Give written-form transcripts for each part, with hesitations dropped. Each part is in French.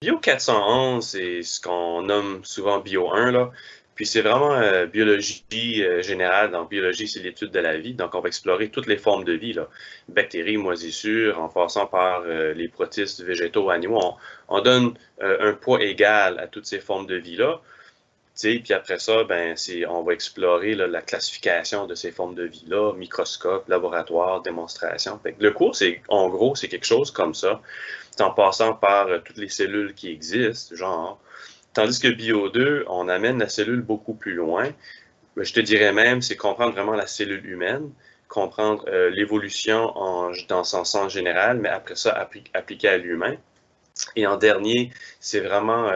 Bio 411, c'est ce qu'on nomme souvent Bio 1, là. Puis c'est vraiment biologie générale. Donc, biologie, c'est l'étude de la vie. Donc, on va explorer toutes les formes de vie, là. Bactéries, moisissures, en passant par les protistes végétaux, animaux. On donne un poids égal à toutes ces formes de vie-là. Puis après ça, on va explorer là, la classification de ces formes de vie-là, microscope, laboratoire, démonstration. Fait que le cours, en gros, c'est quelque chose comme ça, en passant par toutes les cellules qui existent, genre. Tandis que Bio 2, on amène la cellule beaucoup plus loin. Je te dirais même, c'est comprendre vraiment la cellule humaine, comprendre l'évolution dans son sens général, mais après ça, appliquer à l'humain. Et en dernier, c'est vraiment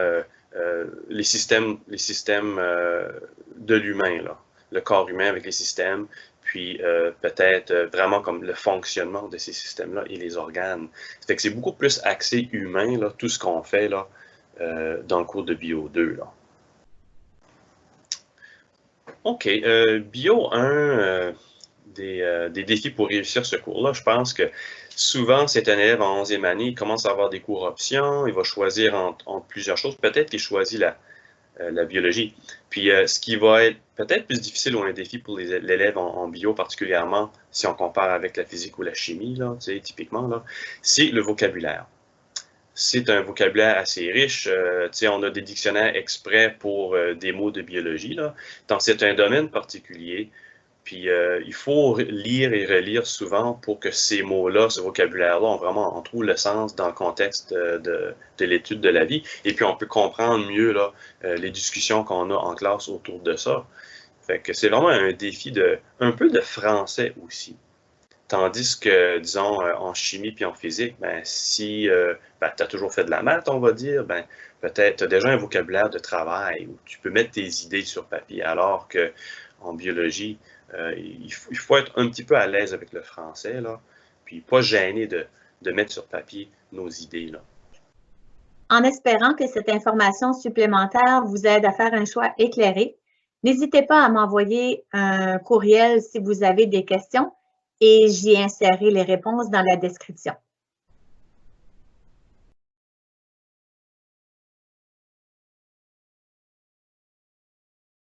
les systèmes de l'humain, là, le corps humain avec les systèmes, puis peut-être vraiment comme le fonctionnement de ces systèmes-là et les organes. Ça fait que c'est beaucoup plus axé humain, là, tout ce qu'on fait là, dans le cours de Bio 2. Là. OK. Bio 1, des défis pour réussir ce cours-là, je pense que souvent, c'est un élève en 11e année, il commence à avoir des cours options, il va choisir entre plusieurs choses. Peut-être qu'il choisit la biologie. Puis, ce qui va être peut-être plus difficile ou un défi pour l'élève en bio, particulièrement si on compare avec la physique ou la chimie, là, typiquement, là, c'est le vocabulaire. C'est un vocabulaire assez riche. On a des dictionnaires exprès pour des mots de biologie. Là. Donc, c'est un domaine particulier. Puis, il faut lire et relire souvent pour que ces mots-là, ce vocabulaire-là, on trouve le sens dans le contexte de l'étude de la vie. Et puis, on peut comprendre mieux là, les discussions qu'on a en classe autour de ça. Fait que c'est vraiment un défi un peu de français aussi. Tandis que, disons, en chimie puis en physique, si tu as toujours fait de la maths, on va dire, peut-être tu as déjà un vocabulaire de travail où tu peux mettre tes idées sur papier, alors qu'en biologie, il faut être un petit peu à l'aise avec le français, là, puis pas gêné de mettre sur papier nos idées. Là. En espérant que cette information supplémentaire vous aide à faire un choix éclairé, n'hésitez pas à m'envoyer un courriel si vous avez des questions et j'y insérerai les réponses dans la description.